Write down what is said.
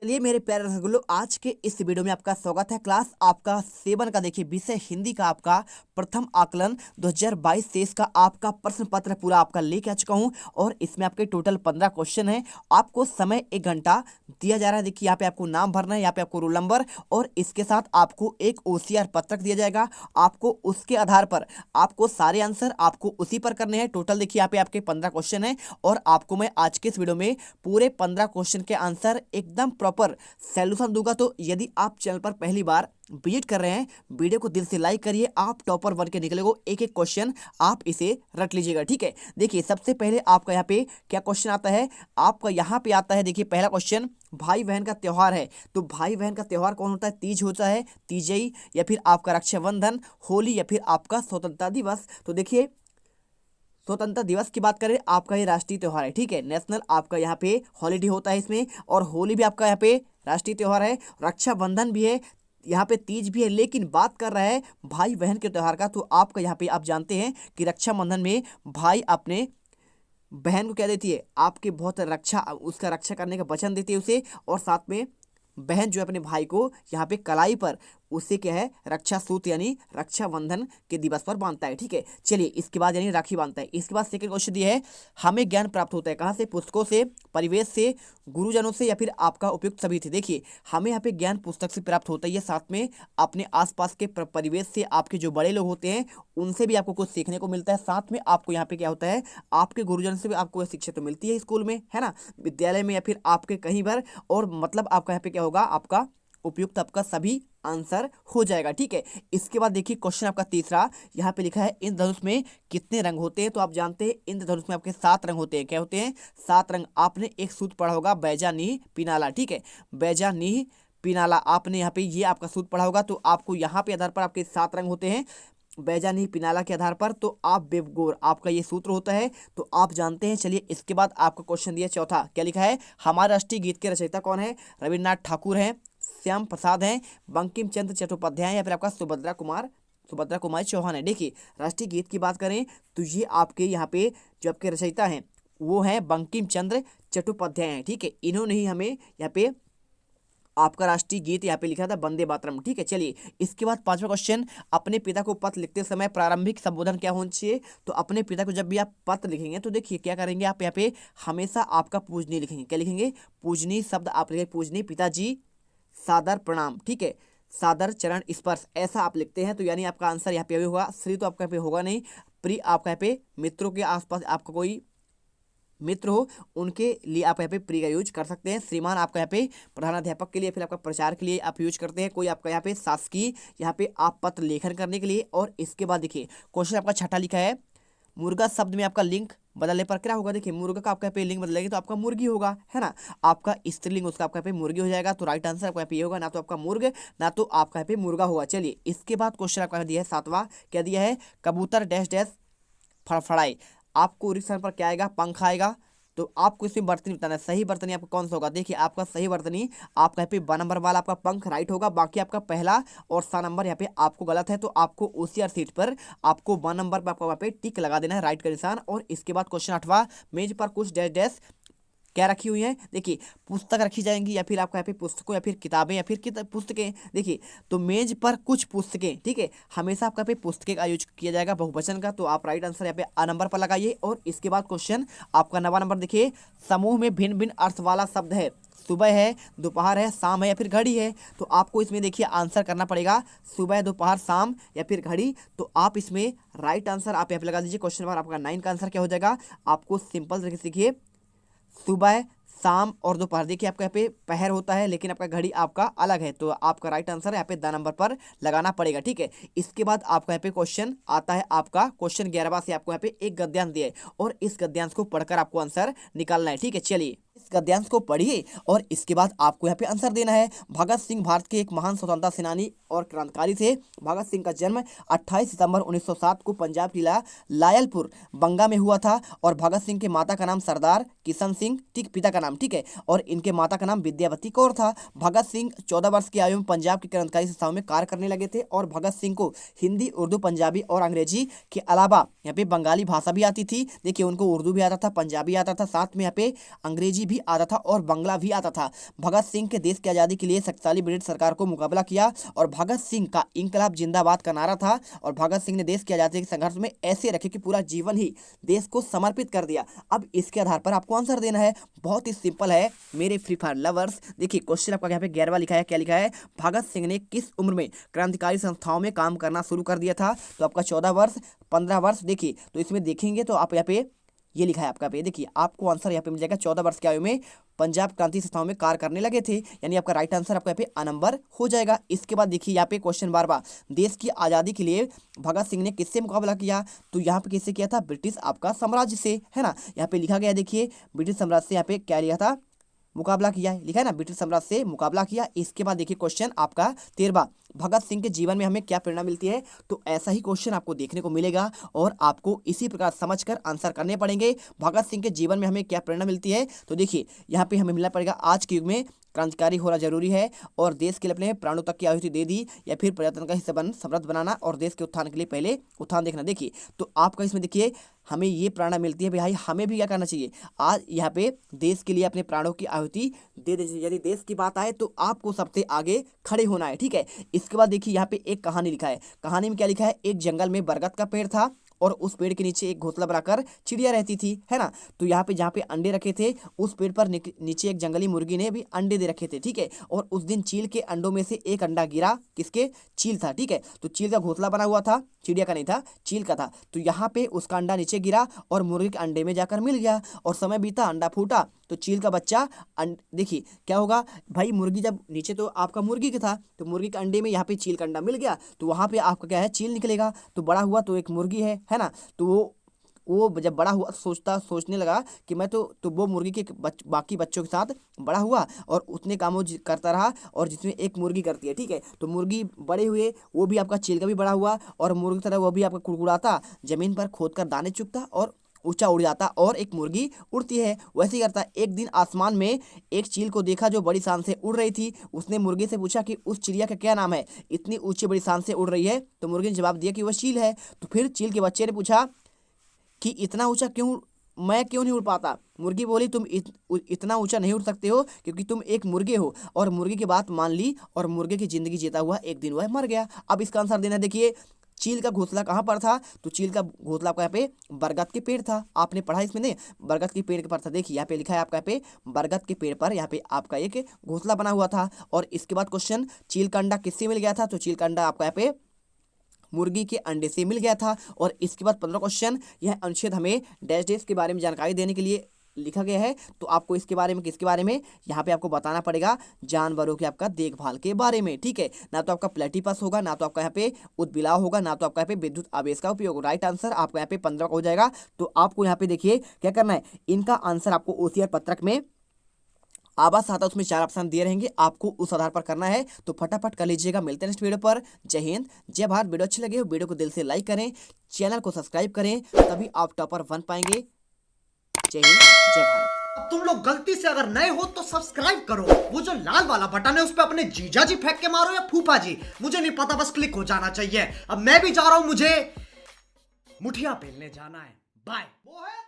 चलिए मेरे प्यारे रसगुल्लो, आज के इस वीडियो में आपका स्वागत है। क्लास आपका 7 का देखिए विषय हिंदी का आपका प्रथम आकलन 2022-23 का आपका प्रश्न पत्र पूरा आपका लेके आ चुका हूं और इसमें आपके टोटल 15 क्वेश्चन हैं। आपको समय 1 घंटा दिया जा रहा है। देखिए यहाँ पे आपको नाम भरना है, यहाँ पे आपको रोल नंबर और इसके साथ आपको एक OCR पत्रक दिया जाएगा। आपको उसके आधार पर आपको सारे आंसर आपको उसी पर करने हैं। टोटल देखिए यहाँ पे आपके 15 क्वेश्चन है और आपको मैं आज के इस वीडियो में पूरे 15 क्वेश्चन के आंसर एकदम प्रॉपर सॉल्यूशन दूंगा। तो यदि आप चैनल पर पहली बार विजिट कर रहे हैं, वीडियो को दिल से लाइक करिए। आप टॉपर बन के निकलेगो। एक एक क्वेश्चन आप इसे रट लीजिएगा, ठीक है। देखिए सबसे पहले आपका यहाँ पे क्या क्वेश्चन आता है, आपका यहाँ पे आता है। देखिए पहला क्वेश्चन, भाई बहन का त्योहार है तो भाई बहन का त्योहार कौन होता है? तीज होता है, तीजई, या फिर आपका रक्षाबंधन, होली, या फिर आपका स्वतंत्रता दिवस। तो देखिए स्वतंत्रता दिवस की बात करें, आपका ये राष्ट्रीय त्योहार है, ठीक है। नेशनल आपका यहाँ पे हॉलीडे होता है इसमें, और होली भी आपका यहाँ पे राष्ट्रीय त्योहार है, रक्षाबंधन भी है, यहाँ पे तीज भी है। लेकिन बात कर रहा है भाई बहन के त्योहार का, तो आपका यहाँ पे आप जानते हैं कि रक्षाबंधन में भाई अपने बहन को क्या देती है, आपके बहुत उसका रक्षा करने का वचन देती है उसे, और साथ में बहन जो है अपने भाई को यहाँ पे कलाई पर उससे क्या है, रक्षा सूत्र यानी रक्षाबंधन के दिवस पर बांधता है, ठीक है। चलिए इसके बाद यानी राखी बांधता है। इसके बाद सेकंड क्वेश्चन दिया है, हमें ज्ञान प्राप्त होता है कहाँ से? पुस्तकों से, परिवेश से, गुरुजनों से, या फिर आपका उपयुक्त सभी थे। देखिए हमें यहाँ पे ज्ञान पुस्तक से प्राप्त होता है, साथ में अपने आसपास के परिवेश से, आपके जो बड़े लोग होते हैं उनसे भी आपको कुछ सीखने को मिलता है। साथ में आपको यहाँ पे क्या होता है, आपके गुरुजन से भी आपको शिक्षा तो मिलती है स्कूल में, है ना, विद्यालय में, या फिर आपके कहीं पर, और मतलब आपका यहाँ पे क्या होगा, आपका उपयुक्त आपका सभी आंसर हो जाएगा, ठीक है। इसके बाद देखिए क्वेश्चन आपका तीसरा, यहाँ पे लिखा है इंद्रधनुष में कितने रंग होते हैं? तो आप जानते हैं इंद्रधनुष में आपके 7 रंग होते हैं। क्या होते हैं? 7 रंग। आपने एक सूत्र पढ़ा होगा, बैजा नीह पिनाला, ठीक है, बैजा नीह पिनाला, आपने यहाँ पे ये आपका सूत्र पढ़ा होगा। तो आपको यहाँ पे आधार पर आपके 7 रंग होते हैं, बैजा नीह पिनाला के आधार पर, तो आप बेवगोर, आपका ये सूत्र होता है, तो आप जानते हैं। चलिए इसके बाद आपका क्वेश्चन दिया चौथा, क्या लिखा है, हमारे राष्ट्रीय गीत के रचयिता कौन है? रविन्द्रनाथ ठाकुर हैं, श्याम प्रसाद हैं, बंकिम चंद्र चट्टोपाध्याय, या फिर आपका सुभद्रा कुमारी चौहान है। देखिए राष्ट्रीय गीत की बात करें तो ये आपके यहाँ पे जो आपके रचयिता हैं वो हैं बंकिम चंद्र चट्टोपाध्याय हैं, ठीक है। इन्होंने ही हमें यहाँ पे आपका राष्ट्रीय गीत यहाँ पे लिखा था, वंदे मातरम, ठीक है। चलिए इसके बाद पांचवा क्वेश्चन, अपने पिता को पत्र लिखते समय प्रारंभिक संबोधन क्या होना चाहिए? तो अपने पिता को जब भी आप पत्र लिखेंगे तो देखिए क्या करेंगे आप, यहाँ पे हमेशा आपका पूजनीय लिखेंगे। क्या लिखेंगे? पूजनीय शब्द आप लिखेंगे, पूजनीय पिताजी, सादर प्रणाम, ठीक है, सादर चरण स्पर्श, ऐसा आप लिखते हैं। तो यानी आपका आंसर यहाँ पे भी होगा। श्री तो आपका यहाँ पे होगा नहीं, प्रिय आपका यहाँ पे मित्रों के आसपास आपका कोई मित्र हो उनके लिए आप यहाँ पे प्री का यूज कर सकते हैं। श्रीमान आपका यहाँ पे प्रधानाध्यापक के लिए, फिर आपका प्रचार के लिए आप यूज करते हैं। कोई आपका यहाँ पे शासकीय, यहाँ पे आप पत्र लेखन करने के लिए। और इसके बाद देखिए क्वेश्चन आपका छठा लिखा है, मुर्गा शब्द में आपका लिंग बदलने पर क्या होगा? देखिए मुर्गा का आपका यहाँ पे लिंग बदलेगी तो आपका मुर्गी होगा, है ना, आपका स्त्रीलिंग उसका आपका यहाँ पे मुर्गी हो जाएगा। तो राइट आंसर आपका यहाँ पे ये होगा, ना तो आपका मुर्ग ना तो आपका यहाँ पे मुर्गा होगा। चलिए इसके बाद क्वेश्चन आपका दिया है सातवां, क्या दिया है, कबूतर डैश डैश फड़फड़ाए, आपको स्थान पर क्या आएगा? पंख आएगा। तो आपको इसमें बर्तनी बताना है, सही बर्तनी आपका कौन सा होगा? देखिए आपका सही बर्तनी आपका यहाँ पे 2 नंबर वाला आपका पंख राइट होगा। बाकी आपका पहला और 7 नंबर यहाँ पे आपको गलत है। तो आपको OCR सीट पर आपको 1 नंबर पर आपको वहाँ पे टिक लगा देना है, राइट का निशान। और इसके बाद क्वेश्चन 8वां, मेज पर कुछ डैश डैश क्या रखी हुई है? देखिए पुस्तक रखी जाएंगी, या फिर आपका यहाँ पे पुस्तकों, या फिर किताबें, या फिर पुस्तकें। देखिए तो मेज पर कुछ पुस्तकें, ठीक है, हमेशा आपका पे पुस्तकें का यूज किया जाएगा बहुवचन का। तो आप राइट आंसर यहाँ पे A नंबर पर लगाइए। और इसके बाद क्वेश्चन आपका 9वां नंबर, देखिए समूह में भिन्न भिन्न अर्थ वाला शब्द है, सुबह है, दोपहर है, शाम है, या फिर घड़ी है। तो आपको इसमें देखिए आंसर करना पड़ेगा, सुबह, दोपहर, शाम, या फिर घड़ी। तो आप इसमें राइट आंसर आप यहाँ पे लगा दीजिए। क्वेश्चन नंबर आपका 9 का आंसर क्या हो जाएगा? आपको सिंपल तरीके से देखिए, सुबह, शाम और दोपहर। देखिए आपका यहाँ पे पहर होता है, लेकिन आपका घड़ी आपका अलग है। तो आपका राइट आंसर यहाँ पे 2 नंबर पर लगाना पड़ेगा, ठीक है। इसके बाद आपका यहाँ पे क्वेश्चन आता है, आपका क्वेश्चन 11वां से आपको यहाँ पे एक गद्यांश दिया है, और इस गद्यांश को पढ़कर आपको आंसर निकालना है, ठीक है। चलिए इस गद्यांश को पढ़िए और इसके बाद आपको यहाँ पे आंसर देना है। भगत सिंह भारत के एक महान स्वतंत्रता सेनानी और क्रांतिकारी थे। भगत सिंह का जन्म 28 सितंबर 1907 को पंजाब जिला लायलपुर बंगा में हुआ था। और भगत सिंह के माता का नाम सरदार किशन सिंह, ठीक, पिता का नाम, ठीक है, और इनके माता का नाम विद्यावती कौर था। भगत सिंह 14 वर्ष की आयु में पंजाब की क्रांतिकारी संस्थाओं में कार्य करने लगे थे। और भगत सिंह को हिंदी, उर्दू, पंजाबी और अंग्रेजी के अलावा यहाँ पे बंगाली भाषा भी आती थी। देखिए उनको उर्दू भी आता था, पंजाबी आता था, साथ में यहाँ पे अंग्रेजी भी आता था और बंगला भी आता था। भगत सिंह के देश की आज़ादी के लिए शक्तिशाली ब्रिटिश सरकार को मुकाबला किया और भगत सिंह का इंकलाब जिंदाबाद का नारा था और भगत सिंह ने देश की आज़ादी के संघर्ष में ऐसे रखे कि पूरा जीवन ही देश को समर्पित कर दिया। अब इसके आधार पर आपको आंसर देना है, बहुत ही सिंपल है मेरे फ्री फायर लवर्स। देखिए क्वेश्चन आपका यहाँ पे 11वां लिखा है, क्या लिखा है, भगत सिंह ने किस उम्र में क्रांतिकारी संस्थाओं में काम करना शुरू कर दिया था? तो आपका 14 वर्ष, 15 वर्ष। देखिए तो इसमें देखेंगे तो आप यहाँ पे ये लिखा है आपका पे, देखिए आपको आंसर यहाँ पे मिल जाएगा 14 वर्ष की आयु में पंजाब क्रांति संस्थाओं में कार्य करने लगे थे, यानी आपका राइट आंसर आपका यहाँ पे आ नंबर हो जाएगा। इसके बाद देखिए यहाँ पे क्वेश्चन 12वां, देश की आज़ादी के लिए भगत सिंह ने किससे मुकाबला किया? तो यहाँ पे किससे किया था? ब्रिटिश आपका साम्राज्य से, है ना। यहाँ पे लिखा गया देखिए ब्रिटिश साम्राज्य से यहाँ पे क्या लिया था? मुकाबला किया, लिखा है ना, ब्रिटिश साम्राज्य से मुकाबला किया। इसके बाद देखिए क्वेश्चन आपका 13वां, भगत सिंह के जीवन में हमें क्या प्रेरणा मिलती है? तो ऐसा ही क्वेश्चन आपको देखने को मिलेगा और आपको इसी प्रकार समझकर आंसर करने पड़ेंगे। भगत सिंह के जीवन में हमें क्या प्रेरणा मिलती है? तो देखिए यहाँ पे हमें मिलना पड़ेगा, आज के युग में क्रांतिकारी होना जरूरी है और देश के लिए अपने प्राणों तक की आहुति दे दी, या फिर पर्यटन का हिस्सा बन समृद्ध बनाना और देश के उत्थान के लिए पहले उत्थान देखना। देखिए तो आपका इसमें देखिए हमें ये प्रेरणा मिलती है भाई, हमें भी क्या करना चाहिए, आज यहाँ पे देश के लिए अपने प्राणों की आहुति दे दीजिए। यदि देश की बात आए तो आपको सबसे आगे खड़े होना है, ठीक है। इसके बाद देखिए यहाँ पे एक कहानी लिखा है, कहानी में क्या लिखा है, एक जंगल में बरगद का पेड़ था और उस पेड़ के नीचे एक घोंसला बनाकर चिड़िया रहती थी, है ना। तो यहाँ पे जहाँ पे अंडे रखे थे उस पेड़ पर नीचे एक जंगली मुर्गी ने भी अंडे दे रखे थे, ठीक है। और उस दिन चील के अंडों में से एक अंडा गिरा, किसके? चील था, ठीक है। तो चील का घोंसला बना हुआ था, चिड़िया का नहीं था, चील का था। तो यहाँ पे उसका अंडा नीचे गिरा और मुर्गी के अंडे में जाकर मिल गया और समय बीता, अंडा फूटा तो चील का बच्चा देखिए क्या होगा भाई, मुर्गी जब नीचे तो आपका मुर्गी का था तो मुर्गी के अंडे में यहाँ पे चील का अंडा मिल गया तो वहाँ पे आपका क्या है, चील निकलेगा। तो बड़ा हुआ तो एक मुर्गी है ना। तो वो जब बड़ा हुआ सोचने लगा कि मैं तो वो मुर्गी के बाकी बच्चों के साथ बड़ा हुआ और उतने कामों करता रहा और जिसमें एक मुर्गी करती है, ठीक है। तो मुर्गी बड़े हुए, वो भी आपका चील का भी बड़ा हुआ और मुर्गी की तरह वो भी आपका कुड़कुड़ाता, जमीन पर खोद कर दाने चुगता और ऊंचा उड़ जाता और एक मुर्गी उड़ती है, वैसे ही करता। एक दिन आसमान में एक चील को देखा जो बड़ी शान से उड़ रही थी। उसने मुर्गी से पूछा कि उस चिड़िया का क्या नाम है, इतनी ऊंची बड़ी शान से उड़ रही है? तो मुर्गी ने जवाब दिया कि वह चील है। तो फिर चील के बच्चे ने पूछा कि इतना ऊंचा क्यों, मैं क्यों नहीं उड़ पाता? मुर्गी बोली तुम इतना ऊंचा नहीं उड़ सकते हो क्योंकि तुम एक मुर्गे हो। और मुर्गी की बात मान ली और मुर्गे की जिंदगी जीता हुआ एक दिन वह मर गया। अब इसका आंसर देना, देखिए चील का घोंसला कहाँ पर था? तो चील का घोंसला आपका यहाँ पे बरगद के पेड़ था, आपने पढ़ा इसमें नहीं, बरगद के पेड़ के पर था। देखिए यहाँ पे लिखा है आपका यहाँ पे बरगद के पेड़ पर यहाँ पे आपका एक घोंसला बना हुआ था। और इसके बाद क्वेश्चन, चील का अंडा किससे मिल गया था? तो चील का अंडा आपका यहाँ पे मुर्गी के अंडे से मिल गया था। और इसके बाद 15 क्वेश्चन, यह अनुच्छेद हमें डैश डैश के बारे में जानकारी देने के लिए लिखा गया है। तो आपको इसके बारे में, किसके बारे में, यहाँ पे आपको बताना पड़ेगा जानवरों के आपका देखभाल के बारे में, ठीक है। ना तो आपका प्लेटिपस होगा, ना तो आपका यहाँ पे उदबिलाव होगा, ना तो आपका यहाँ पे विद्युत आवेश का उपयोग। राइट आंसर आपका यहाँ पे 15 का हो जाएगा। तो आपको यहाँ पे देखिए क्या करना है, इनका आंसर आपको ओसीआर पत्रक में आवाज आता है, उसमें 4 ऑप्शन दिए रहेंगे, आपको उस आधार पर करना है। तो फटाफट कर लीजिएगा। मिलते हैं नेक्स्ट वीडियो पर। जय हिंद, जय भारत। वीडियो अच्छी लगे हो वीडियो को दिल से लाइक करें, चैनल को सब्सक्राइब करें, तभी आप टॉपर बन पाएंगे। जय हिंद, जय भारत। अब तुम लोग गलती से अगर नए हो तो सब्सक्राइब करो, वो जो लाल वाला बटन है उस पर अपने जीजा जी फेंक के मारो या फूफा जी, मुझे नहीं पता, बस क्लिक हो जाना चाहिए। अब मैं भी जा रहा हूं, मुझे मुठिया पेलने जाना है। बाय। वो है